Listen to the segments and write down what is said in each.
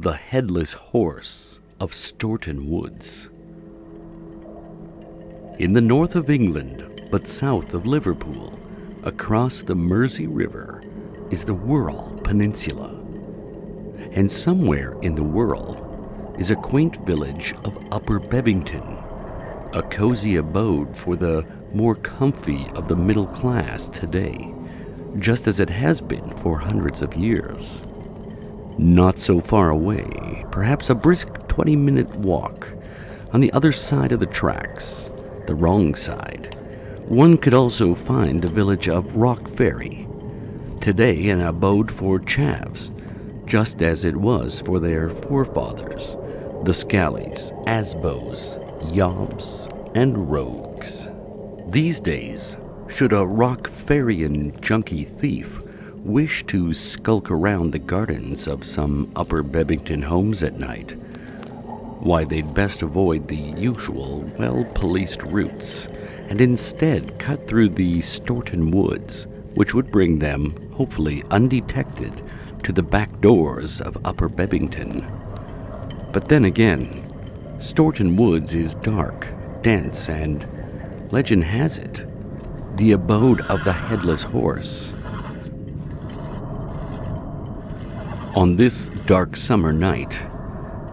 the Headless Horse of Storeton Woods. In the north of England, but south of Liverpool, across the Mersey River, is the Wirral Peninsula. And somewhere in the Wirral is a quaint village of Upper Bebbington, a cozy abode for the more comfy of the middle class today, just as it has been for hundreds of years. Not so far away, perhaps a brisk 20-minute walk, on the other side of the tracks, the wrong side, one could also find the village of Rock Ferry, today an abode for Chavs, just as it was for their forefathers, the Scallies, Asbos, Yobs, and Rogues. These days, should a Rock Ferryan junkie thief wish to skulk around the gardens of some Upper Bebbington homes at night, why they'd best avoid the usual, well-policed routes, and instead cut through the Storeton woods, which would bring them, hopefully undetected, to the back doors of Upper Bebbington. But then again, Storeton Woods is dark, dense, and, legend has it, the abode of the Headless Horse. On this dark summer night,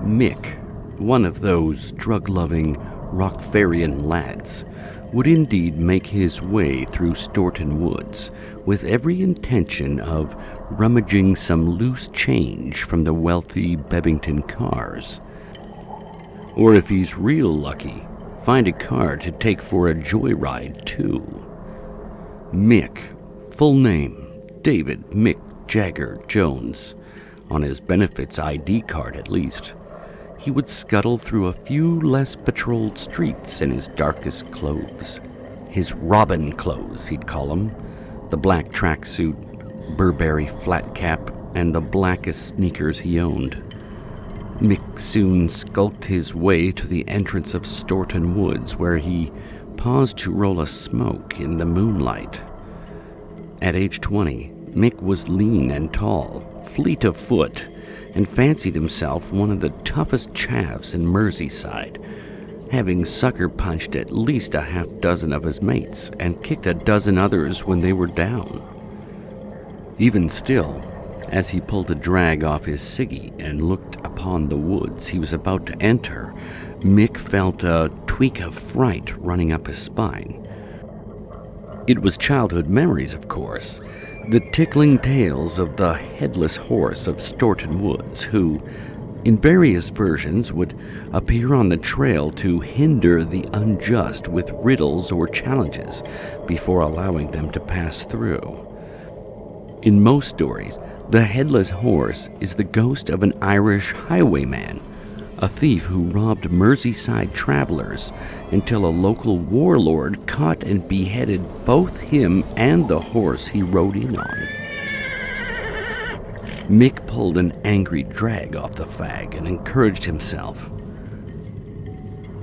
Mick, one of those drug-loving Rock Ferryan lads, would indeed make his way through Storeton Woods with every intention of rummaging some loose change from the wealthy Bebbington cars. Or if he's real lucky, find a car to take for a joyride too. Mick, full name, David Mick Jagger Jones, on his benefits ID card at least. He would scuttle through a few less patrolled streets in his darkest clothes. His Robin clothes, he'd call them. The black tracksuit, Burberry flat cap, and the blackest sneakers he owned. Mick soon skulked his way to the entrance of Storeton Woods, where he paused to roll a smoke in the moonlight. At age 20, Mick was lean and tall, fleet of foot, and fancied himself one of the toughest chavs in Merseyside, having sucker-punched at least a half-dozen of his mates and kicked a dozen others when they were down. Even still, as he pulled a drag off his ciggy and looked upon the woods he was about to enter, Mick felt a tweak of fright running up his spine. It was childhood memories, of course, the tickling tales of the Headless Horse of Storeton Woods, who, in various versions, would appear on the trail to hinder the unjust with riddles or challenges before allowing them to pass through. In most stories, the Headless Horse is the ghost of an Irish highwayman, a thief who robbed Merseyside travelers until a local warlord caught and beheaded both him and the horse he rode in on. Mick pulled an angry drag off the fag and encouraged himself.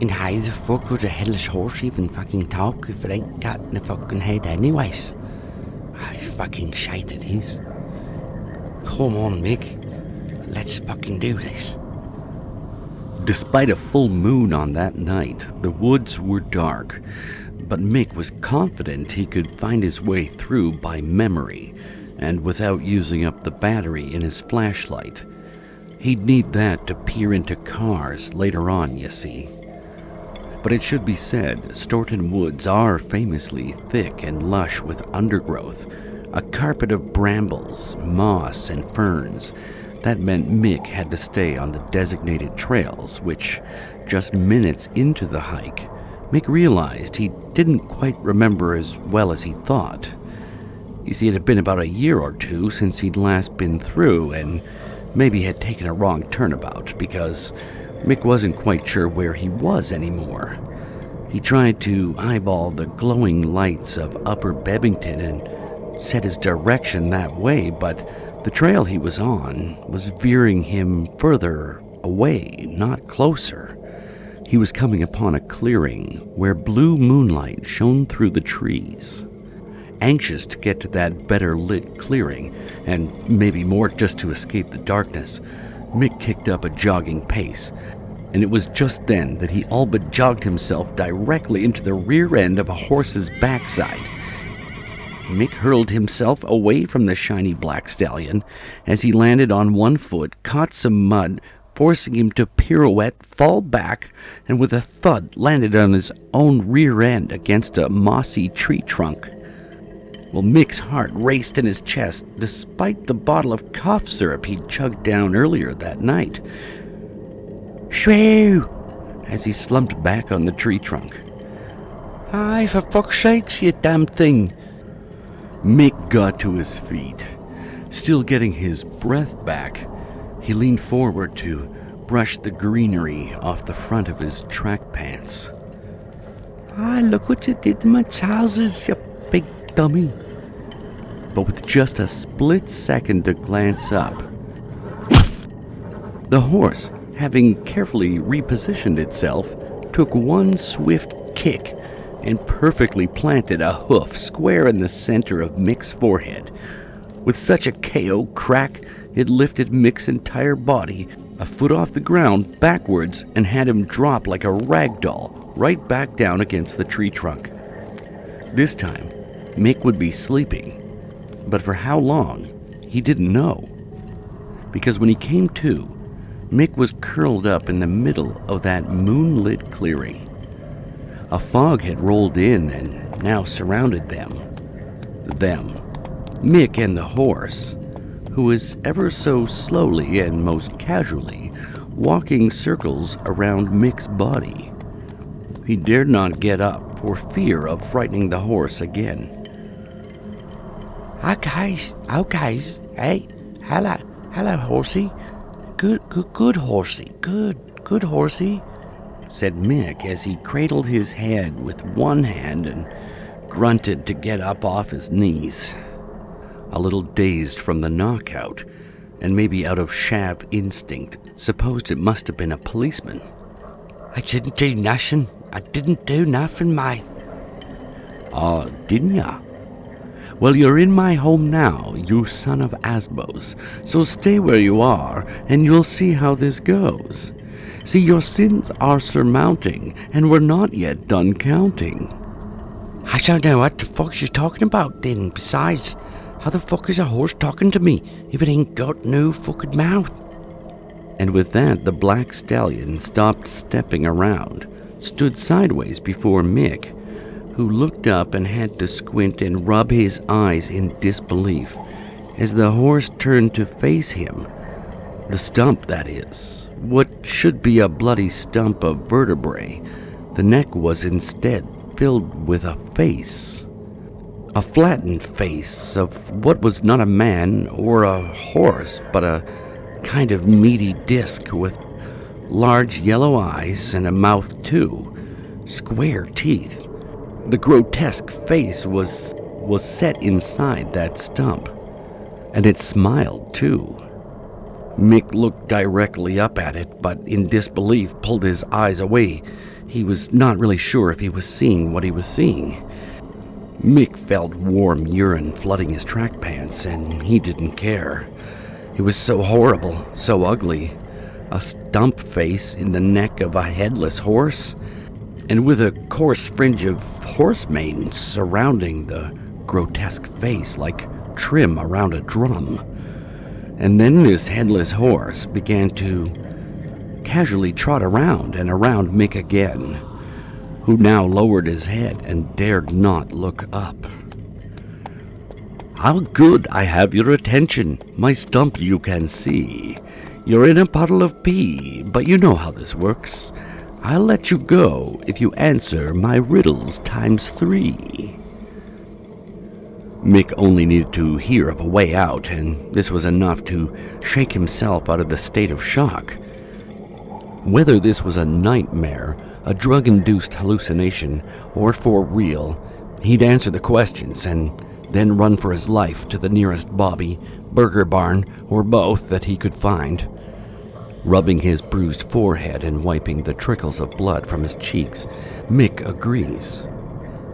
And how the fuck would a Headless Horse even fucking talk if it ain't got in the fucking head anyways? How fucking shite it is. Come on, Mick. Let's fucking do this. Despite a full moon on that night, the woods were dark, but Mick was confident he could find his way through by memory, and without using up the battery in his flashlight. He'd need that to peer into cars later on, you see. But it should be said, Storeton Woods are famously thick and lush with undergrowth, a carpet of brambles, moss, and ferns. That meant Mick had to stay on the designated trails, which, just minutes into the hike, Mick realized he didn't quite remember as well as he thought. You see, it had been about a year or two since he'd last been through, and maybe had taken a wrong turnabout, because Mick wasn't quite sure where he was anymore. He tried to eyeball the glowing lights of Upper Bebbington and set his direction that way, but the trail he was on was veering him further away, not closer. He was coming upon a clearing where blue moonlight shone through the trees. Anxious to get to that better lit clearing, and maybe more just to escape the darkness, Mick kicked up a jogging pace, and it was just then that he all but jogged himself directly into the rear end of a horse's backside. Mick hurled himself away from the shiny black stallion as he landed on one foot, caught some mud, forcing him to pirouette, fall back, and with a thud landed on his own rear end against a mossy tree trunk. Well, Mick's heart raced in his chest, despite the bottle of cough syrup he'd chugged down earlier that night. Shrew! As he slumped back on the tree trunk. Aye, for fuck's sakes, you damn thing! Mick got to his feet. Still getting his breath back, he leaned forward to brush the greenery off the front of his track pants. Ah, look what you did to my trousers, you big dummy. But with just a split second to glance up, the horse, having carefully repositioned itself, took one swift kick and perfectly planted a hoof square in the center of Mick's forehead. With such a KO crack, it lifted Mick's entire body a foot off the ground backwards and had him drop like a rag doll right back down against the tree trunk. This time, Mick would be sleeping, but for how long, he didn't know. Because when he came to, Mick was curled up in the middle of that moonlit clearing. A fog had rolled in and now surrounded them. Mick and the horse, who was ever so slowly and most casually walking circles around Mick's body. He dared not get up for fear of frightening the horse again. Okay, hey, hello, horsey. Good horsey, good horsey, said Mick as he cradled his head with one hand and grunted to get up off his knees. A little dazed from the knockout, and maybe out of Chav instinct, supposed it must have been a policeman. I didn't do nothing, mate. Oh, didn't ya? Well, you're in my home now, you son of Asbos, so stay where you are, and you'll see how this goes. See, your sins are surmounting, and we're not yet done counting. I don't know what the fuck you're talking about, then. Besides, how the fuck is a horse talking to me if it ain't got no fucking mouth? And with that, the black stallion stopped stepping around, stood sideways before Mick, who looked up and had to squint and rub his eyes in disbelief as the horse turned to face him. The stump, that is. What should be a bloody stump of vertebrae, the neck was instead filled with a face. A flattened face of what was not a man or a horse, but a kind of meaty disc with large yellow eyes and a mouth too, square teeth. The grotesque face was set inside that stump, and it smiled too. Mick looked directly up at it, but in disbelief pulled his eyes away. He was not really sure if he was seeing what he was seeing. Mick felt warm urine flooding his track pants, and he didn't care. It was so horrible, so ugly. A stump face in the neck of a headless horse, and with a coarse fringe of horse mane surrounding the grotesque face like trim around a drum. And then this headless horse began to casually trot around and around Mick again, who now lowered his head and dared not look up. How good I have your attention. My stump you can see. You're in a puddle of pee, but you know how this works. I'll let you go if you answer my riddles ×3. Mick only needed to hear of a way out, and this was enough to shake himself out of the state of shock. Whether this was a nightmare, a drug-induced hallucination, or for real, he'd answer the questions and then run for his life to the nearest bobby, burger barn, or both that he could find. Rubbing his bruised forehead and wiping the trickles of blood from his cheeks, Mick agrees.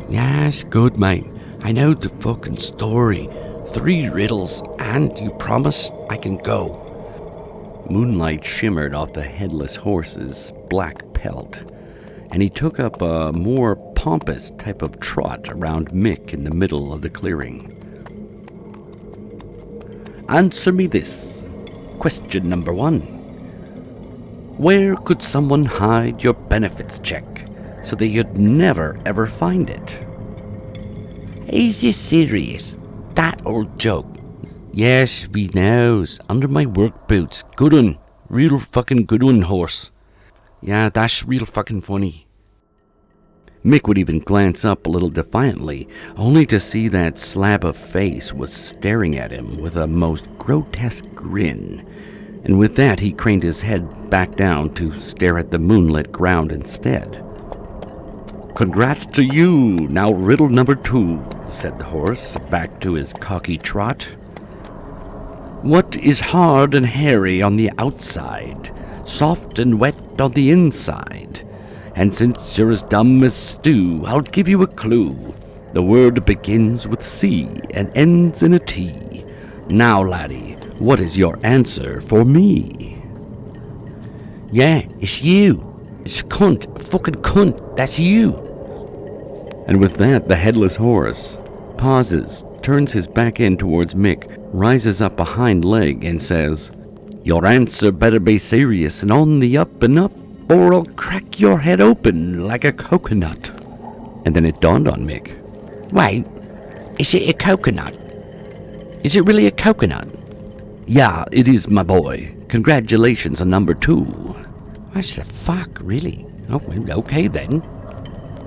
Yes, good mate. I know the fucking story. 3 riddles, and you promise I can go. Moonlight shimmered off the headless horse's black pelt, and he took up a more pompous type of trot around Mick in the middle of the clearing. Answer me this. Question number 1. Where could someone hide your benefits check so that you'd never ever find it? Is you serious? That old joke? Yes, we knows. Under my work boots. Good one. Real fucking good one, horse. Yeah, that's real fucking funny. Mick would even glance up a little defiantly, only to see that slab of face was staring at him with a most grotesque grin. And with that, he craned his head back down to stare at the moonlit ground instead. Congrats to you. Now riddle number 2, said the horse, back to his cocky trot. What is hard and hairy on the outside, soft and wet on the inside? And since you're as dumb as stew, I'll give you a clue. The word begins with C and ends in a T. Now, laddie, what is your answer for me? Yeah, it's you. It's a cunt. A fucking cunt. That's you. And with that, the headless horse pauses, turns his back end towards Mick, rises up a hind leg, and says, Your answer better be serious and on the up and up, or I'll crack your head open like a coconut. And then it dawned on Mick. Wait, is it a coconut? Is it really a coconut? Yeah, it is, my boy. Congratulations on number 2. What the fuck, really? Oh, okay then.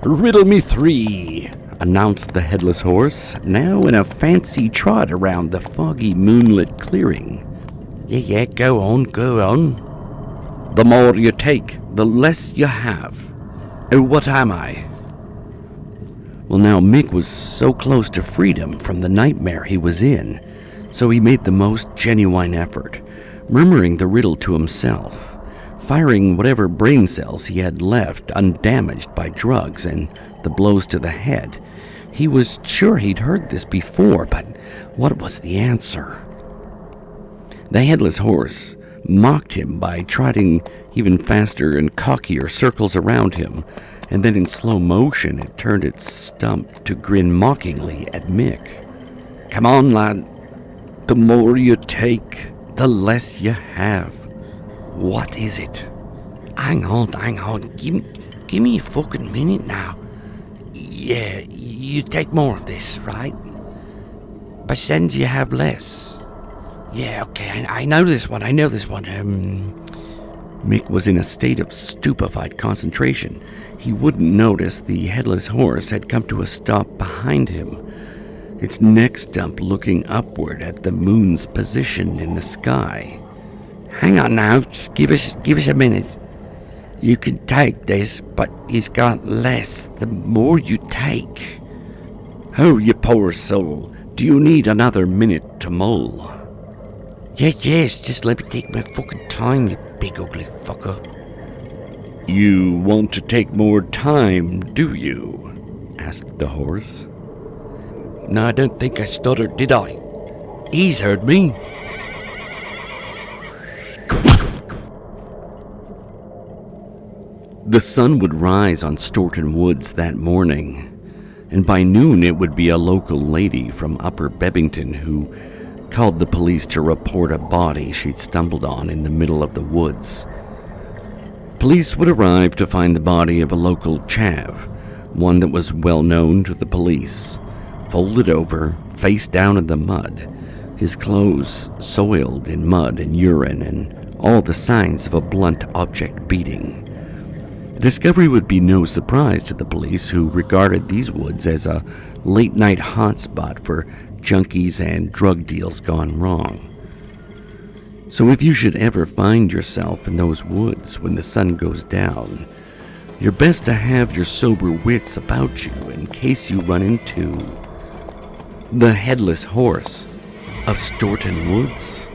Riddle me 3, announced the headless horse, now in a fancy trot around the foggy moonlit clearing. Yeah, go on. The more you take, the less you have. Oh, what am I? Well, now Mick was so close to freedom from the nightmare he was in, so he made the most genuine effort, murmuring the riddle to himself, firing whatever brain cells he had left undamaged by drugs and the blows to the head. He was sure he'd heard this before, but what was the answer? The headless horse mocked him by trotting even faster and cockier circles around him, and then in slow motion it turned its stump to grin mockingly at Mick. Come on, lad. The more you take, the less you have. What is it? Hang on. Give me a fucking minute now. Yeah, you take more of this, right? But then you have less. Yeah, okay, I know this one. Mick was in a state of stupefied concentration. He wouldn't notice the headless horse had come to a stop behind him, its neck stump looking upward at the moon's position in the sky. Hang on now, just give us a minute. You can take this, but it's got less the more you take. Oh, you poor soul. Do you need another minute to mull? Yes, just let me take my fucking time, you big ugly fucker. You want to take more time, do you? Asked the horse. No, I don't think I stuttered, did I? He's heard me. The sun would rise on Storeton Woods that morning, and by noon it would be a local lady from Upper Bebington who called the police to report a body she'd stumbled on in the middle of the woods. Police would arrive to find the body of a local Chav, one that was well known to the police, folded over, face down in the mud, his clothes soiled in mud and urine and all the signs of a blunt object beating. The discovery would be no surprise to the police, who regarded these woods as a late-night hotspot for junkies and drug deals gone wrong. So if you should ever find yourself in those woods when the sun goes down, you're best to have your sober wits about you in case you run into the Headless Horse of Storeton Woods.